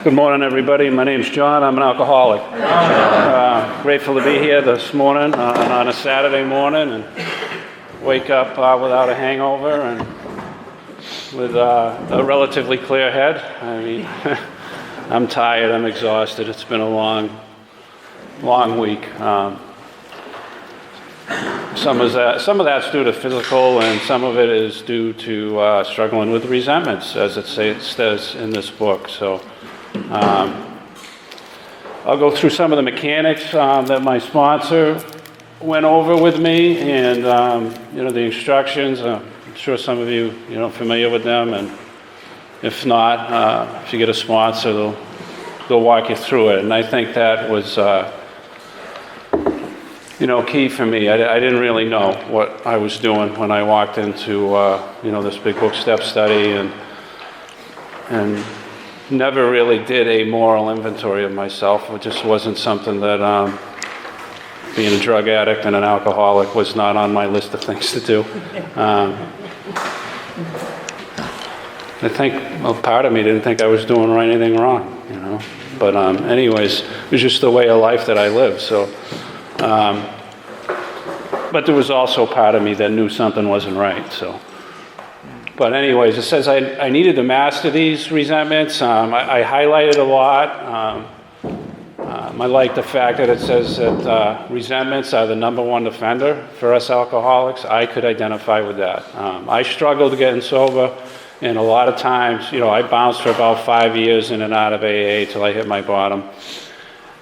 Good morning, everybody. My name's John. I'm an alcoholic. Grateful to be here this morning on a Saturday morning and wake up without a hangover and with a relatively clear head. I mean, I'm tired. I'm exhausted. It's been a long week. Some of that's due to physical, and some of it is due to struggling with resentments, as it says in this book. So. I'll go through some of the mechanics that my sponsor went over with me, and the instructions. I'm sure some of you are familiar with them, and if not, if you get a sponsor, they'll walk you through it. And I think that was key for me. I didn't really know what I was doing when I walked into this big book step study, and never really did a moral inventory of myself. It just wasn't something that, being a drug addict and an alcoholic, was not on my list of things to do. I think part of me didn't think I was doing anything wrong, But anyways, it was just the way of life that I lived. So, but there was also part of me that knew something wasn't right. So. But anyways, it says I needed to master these resentments. I highlighted a lot. I like the fact that it says that resentments are the number one offender for us alcoholics. I could identify with that. I struggled getting sober, and a lot of times, I bounced for about 5 years in and out of AA till I hit my bottom.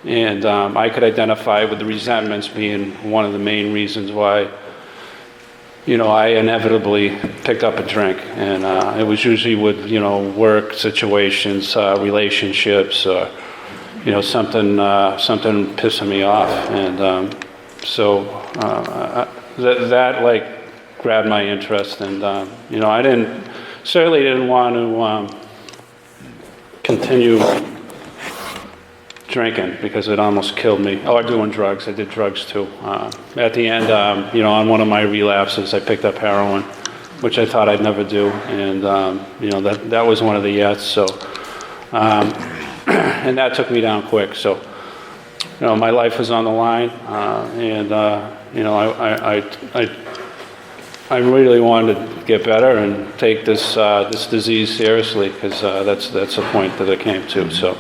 And I could identify with the resentments being one of the main reasons why I inevitably picked up a drink, and it was usually with, work situations, relationships, or, something pissing me off. And that grabbed my interest, and, I certainly didn't want to continue drinking because it almost killed me. Or doing drugs. I did drugs too. At the end, on one of my relapses, I picked up heroin, which I thought I'd never do, and that was one of the yets. So, and that took me down quick. So, my life was on the line, and I really wanted to get better and take this disease seriously, because that's the point that it came to. So.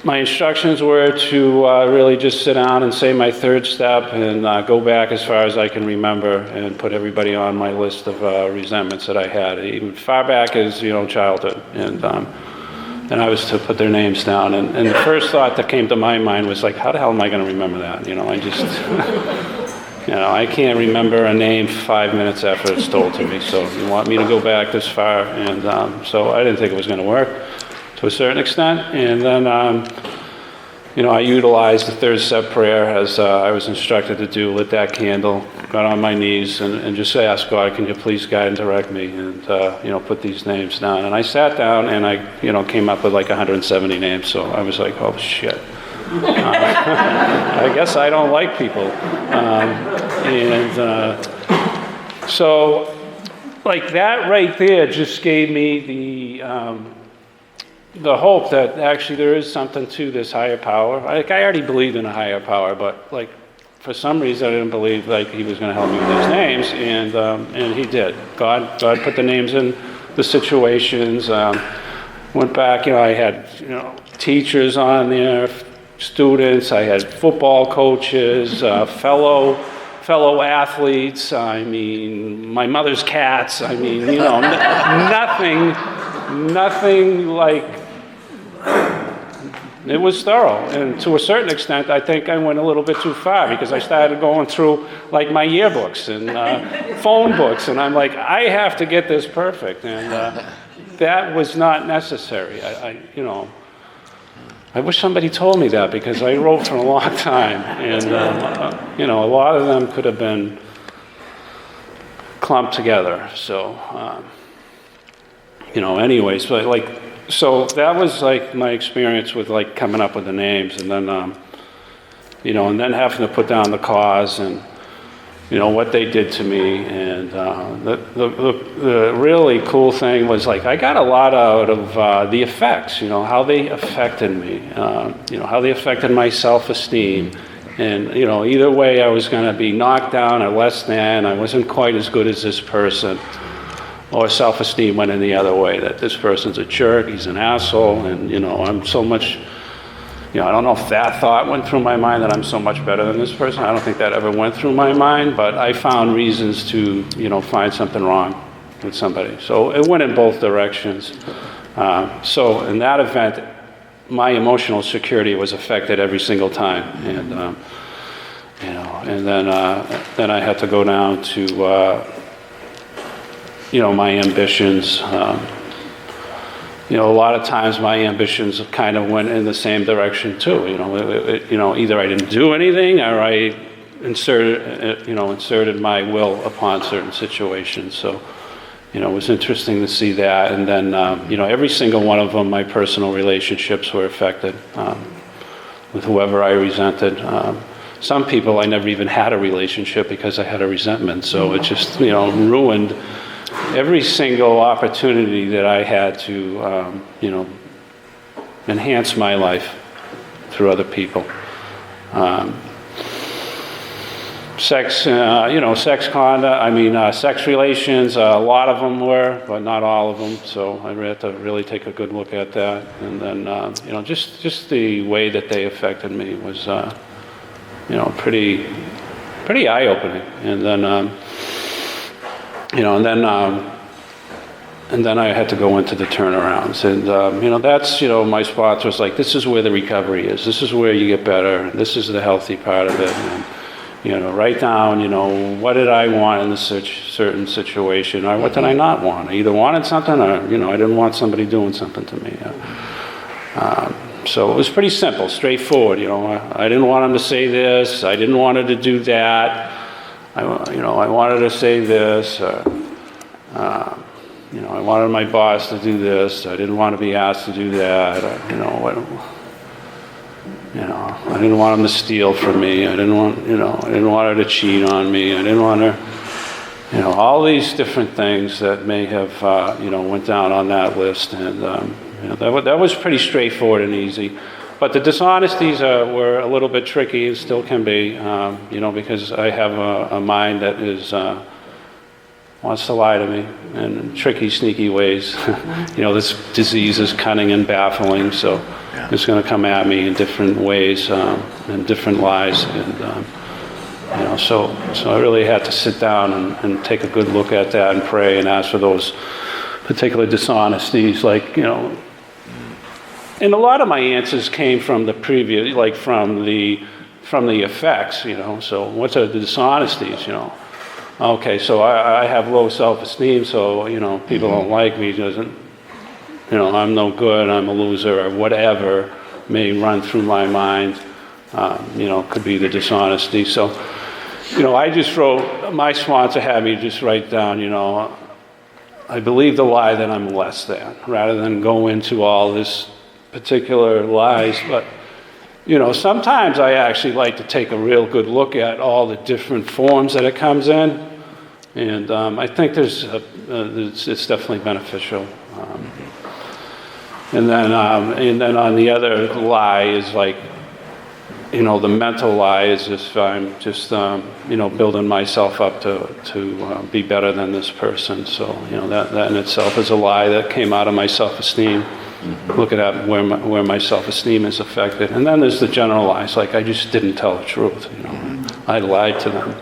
My instructions were to really just sit down and say my third step and go back as far as I can remember and put everybody on my list of resentments that I had, even far back as, childhood. And I was to put their names down. And the first thought that came to my mind was like, how the hell am I going to remember that? I just, I can't remember a name 5 minutes after it's told to me. So you want me to go back this far? And so I didn't think it was going to work, to a certain extent. And then, I utilized the third step prayer as I was instructed to do, lit that candle, got on my knees, and just asked God, can you please guide and direct me, and, put these names down. And I sat down, and I, came up with like 170 names, so I was like, oh, shit. I guess I don't like people. So, like that right there just gave me the hope that actually there is something to this higher power. I already believed in a higher power, but for some reason I didn't believe he was going to help me with these names, and he did. God put the names in the situations. Went back, I had teachers on there, students. I had football coaches, fellow athletes. I mean, my mother's cats. I mean, nothing like. It was thorough, and to a certain extent, I think I went a little bit too far, because I started going through my yearbooks and phone books, and I'm like, I have to get this perfect, and that was not necessary. I wish somebody told me that, because I wrote for a long time, and a lot of them could have been clumped together. So, anyways, but so that was my experience with coming up with the names, and then and then having to put down the cause, and what they did to me. And the really cool thing was, like, I got a lot out of the effects, how they affected me, how they affected my self-esteem. And, either way, I was going to be knocked down or less than. I wasn't quite as good as this person. Or self-esteem went in the other way, that this person's a jerk, he's an asshole, and, I'm so much, I don't know if that thought went through my mind, that I'm so much better than this person. I don't think that ever went through my mind, but I found reasons to, find something wrong with somebody. So it went in both directions. So in that event, my emotional security was affected every single time. And, and then I had to go down to, my ambitions. A lot of times my ambitions kind of went in the same direction too. Either I didn't do anything, or I inserted my will upon certain situations. So, it was interesting to see that. And then, every single one of them, my personal relationships were affected with whoever I resented. Some people I never even had a relationship because I had a resentment. So it just, ruined every single opportunity that I had to, enhance my life through other people. Sex conduct, sex relations, a lot of them were, but not all of them. So I had to really take a good look at that. And then, just the way that they affected me was, pretty eye-opening. And then, and then I had to go into the turnarounds. And, that's, my sponsor was like, this is where the recovery is. This is where you get better. This is the healthy part of it. And, write down, what did I want in this certain situation, or what did I not want? I either wanted something, or, I didn't want somebody doing something to me. So it was pretty simple, straightforward. I didn't want him to say this. I didn't want her to do that. I wanted to say this. I wanted my boss to do this. I didn't want to be asked to do that. I didn't want him to steal from me. I didn't want her to cheat on me. I didn't want her, all these different things that may have, went down on that list. And, that was pretty straightforward and easy. But the dishonesties were a little bit tricky, and still can be, because I have a mind that is, wants to lie to me in tricky, sneaky ways. This disease is cunning and baffling, so it's going to come at me in different ways, and different lies. And, so I really had to sit down and take a good look at that and pray and ask for those particular dishonesties, and a lot of my answers came from the previous, from the effects, So what's the dishonesties, Okay, so I have low self-esteem, so, people don't like me, I'm no good, I'm a loser, or whatever may run through my mind, could be the dishonesty. So, I just wrote, my sponsor had me just write down, I believe the lie that I'm less than, rather than go into all this particular lies. But, sometimes I actually like to take a real good look at all the different forms that it comes in. And I think it's definitely beneficial. And then on the other lie is the mental lie is if I'm just, building myself up to be better than this person. So, that in itself is a lie that came out of my self-esteem. Looking at where my self-esteem is affected. And then there's the general lies, I just didn't tell the truth. I lied to them.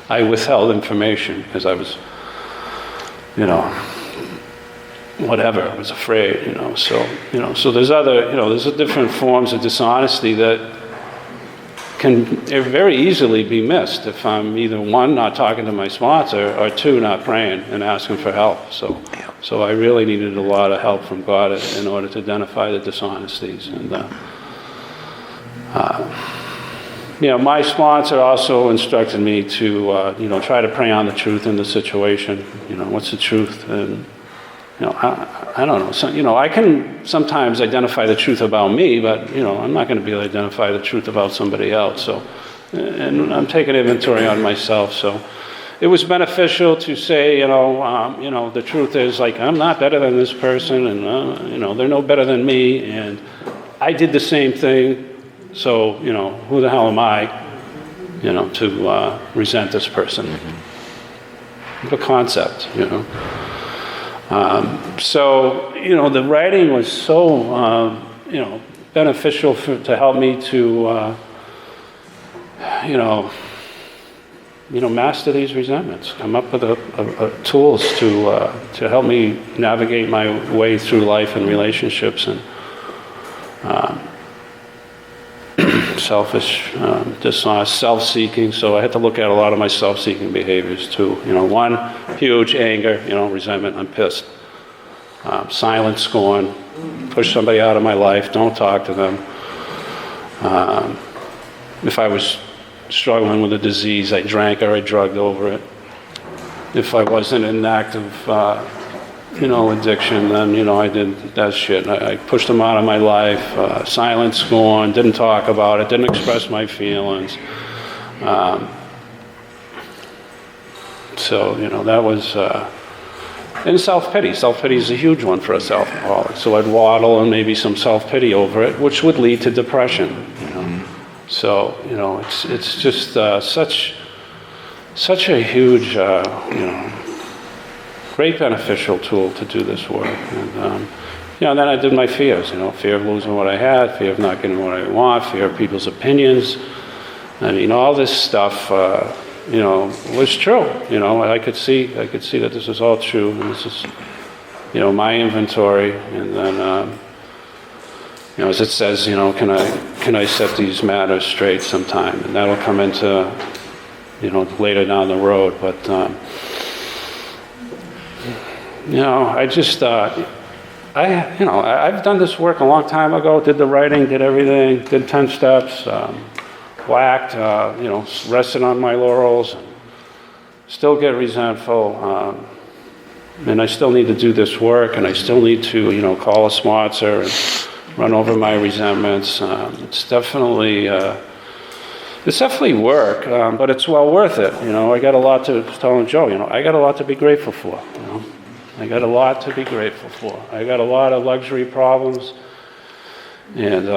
I withheld information because I was, whatever, I was afraid, So there's there's different forms of dishonesty that can very easily be missed if I'm either one, not talking to my sponsor, or two, not praying and asking for help. So I really needed a lot of help from God in order to identify the dishonesties. And my sponsor also instructed me to try to pray on the truth in the situation. What's the truth? And I don't know. So, I can sometimes identify the truth about me, but I'm not going to be able to identify the truth about somebody else. So and I'm taking inventory on myself. So it was beneficial to say, the truth is, like, I'm not better than this person, and they're no better than me, and I did the same thing. So who the hell am I, to resent this person? The concept, So the writing was so beneficial to help me to master these resentments, come up with tools to help me navigate my way through life and relationships, and selfish, dishonest, self-seeking. So I had to look at a lot of my self-seeking behaviors too. One, huge anger, resentment, I'm pissed. Silence, scorn, push somebody out of my life, don't talk to them. If I was struggling with a disease, I drank or I drugged over it. If I wasn't in active, addiction, then, I did that shit. I pushed them out of my life, silence, scorn, didn't talk about it, didn't express my feelings. So, that was, and self-pity. Self-pity is a huge one for us alcoholics. So I'd waddle and maybe some self-pity over it, which would lead to depression, So, it's just such a huge, great beneficial tool to do this work. And, then I did my fears, fear of losing what I had, fear of not getting what I want, fear of people's opinions. I mean, all this stuff, was true. I could see that this is all true, and this is, my inventory. And then, as it says, can I set these matters straight sometime? And that'll come into, later down the road. But, I just, I've done this work a long time ago, did the writing, did everything, did 10 steps, whacked, rested on my laurels, still get resentful, and I still need to do this work, and I still need to, call a sponsor and run over my resentments. It's definitely work, but it's well worth it. I got a lot to, telling Joe, I got a lot to be grateful for, I got a lot to be grateful for. I got a lot of luxury problems, and,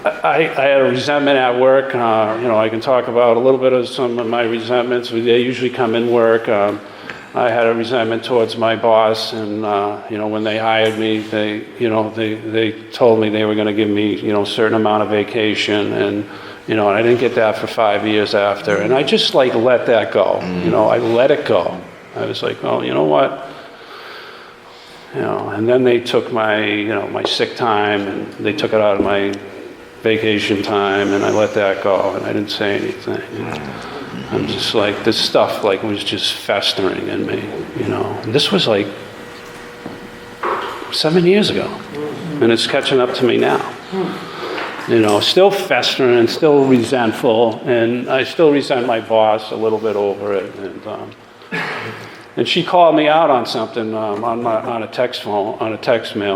I had a resentment at work. I can talk about a little bit of some of my resentments. They usually come in work. I had a resentment towards my boss, and when they hired me, they told me they were going to give me a certain amount of vacation, and I didn't get that for 5 years after, and I just let that go. I let it go. I was like, well, you know what? And then they took my my sick time, and they took it out of my vacation time, and I let that go, and I didn't say anything. I'm just this stuff was just festering in me, And this was 7 years ago, and it's catching up to me now. Still festering, still resentful, and I still resent my boss a little bit over it, and she called me out on something on a text mail,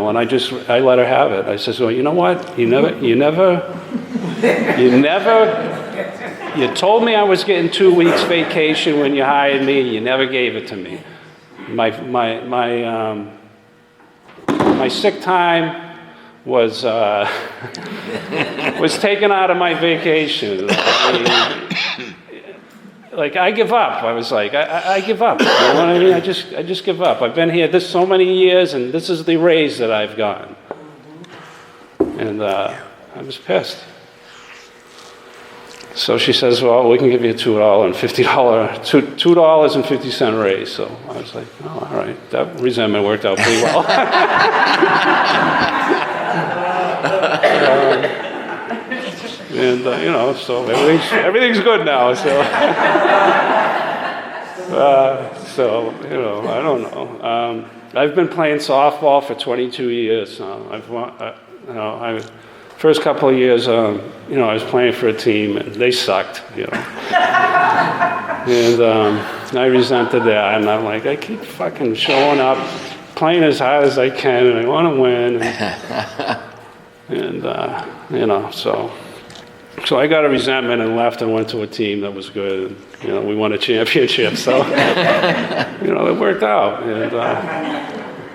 and I let her have it. I said, well, you know what? You told me I was getting 2 weeks vacation when you hired me, and you never gave it to me. My sick time was taken out of my vacation. I give up. I was I give up. You know what I mean? I just give up. I've been here so many years, and this is the raise that I've gotten. And I was pissed. So she says, well, we can give you a $2.50 raise. So I was like, oh, all right. That resentment worked out pretty well. So everything's good now. So, I don't know. I've been playing softball for 22 years. First couple of years, I was playing for a team, and they sucked, And I resented that, and I'm I keep fucking showing up, playing as hard as I can, and I want to win. So So I got a resentment and left and went to a team that was good. And, you know, we won a championship, so you know, it worked out. And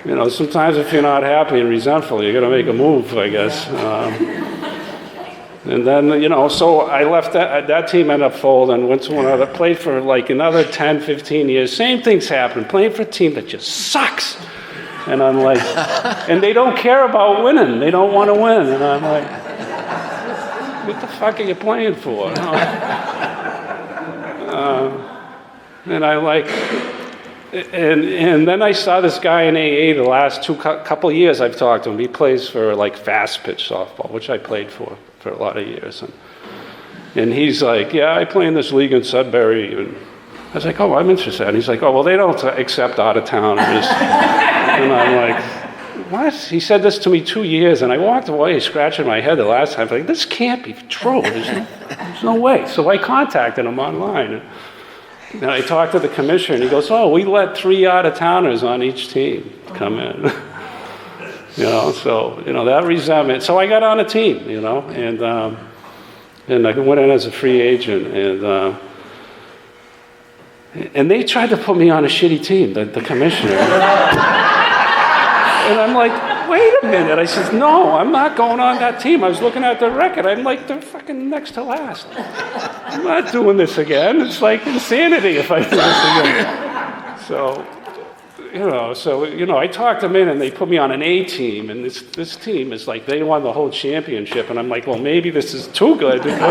you know, sometimes if you're not happy and resentful, you got to make a move, I guess. And then, you know, so I left that team ended up folding, went to another, played for like another 10, 15 years. Same things happened, playing for a team that just sucks. And I'm like, and they don't care about winning. They don't want to win. And I'm like, what the fuck are you playing for? And I like, and then I saw this guy in AA the last couple of years I've talked to him. He plays for like fast pitch softball, which I played for a lot of years. And he's like, yeah, I play in this league in Sudbury. And I was like, oh, I'm interested. And he's like, oh, well, they don't accept out-of-towners. And I'm like, what? He said this to me 2 years, and I walked away scratching my head the last time. Like, this can't be true. There's no way. So I contacted him online. And I talked to the commissioner, and he goes, oh, we let 3 out-of-towners on each team come in. You know, so, you know, that resentment. So I got on a team, you know, and I went in as a free agent, and they tried to put me on a shitty team, the commissioner. And I'm like, wait a minute. I said, no, I'm not going on that team. I was looking at the record. I'm like, they're fucking next to last. I'm not doing this again. It's like insanity if I do this again. So, you know, I talked them in and they put me on an A team, and this team is like, they won the whole championship, and I'm like, well, maybe this is too good. And,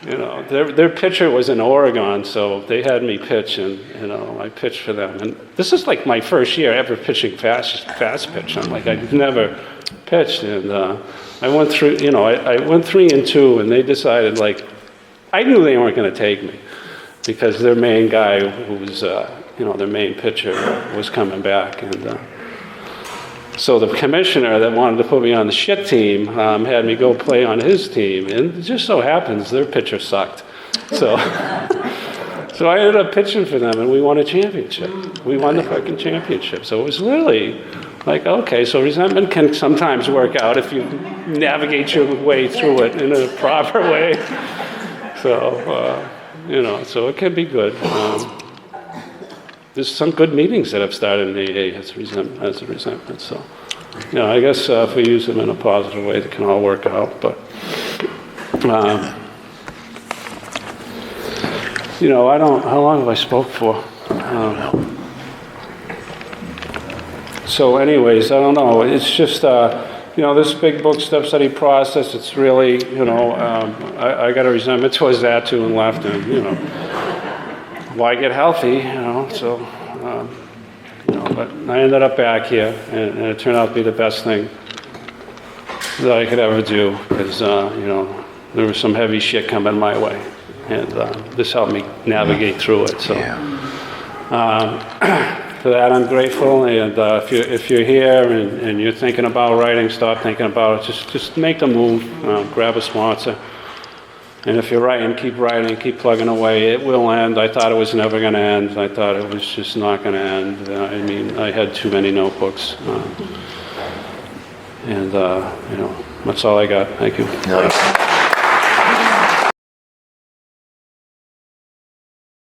you know, their pitcher was in Oregon, so they had me pitch, and, you know, I pitched for them. And this is like my first year ever pitching fast pitch. I'm like, I've never pitched, and I went through, you know, I went 3-2, and they decided, like, I knew they weren't going to take me because their main guy, who was, you know, their main pitcher, was coming back, and so the commissioner that wanted to put me on the shit team had me go play on his team, and it just so happens their pitcher sucked. So, so I ended up pitching for them, and we won a championship. We won the fucking championship. So it was really like, okay, so resentment can sometimes work out if you navigate your way through it in a proper way. So, you know, so it can be good. There's some good meetings that have started in AA as a resentment. So, you know, I guess if we use them in a positive way, they can all work out. But, you know, how long have I spoke for? So anyways, I don't know. It's just, you know, this big book step study process, it's really, you know, I got a resentment towards that too and left, and, you know, why get healthy, you know, so, you know, but I ended up back here, and it turned out to be the best thing that I could ever do, because, you know, there was some heavy shit coming my way, and this helped me navigate through it, so. For that, I'm grateful, and if you're here and you're thinking about writing, start thinking about it, just make the move, grab a sponsor. And if you're writing, keep plugging away. It will end. I thought it was never going to end. I thought it was just not going to end. I mean, I had too many notebooks. And, you know, that's all I got. Thank you.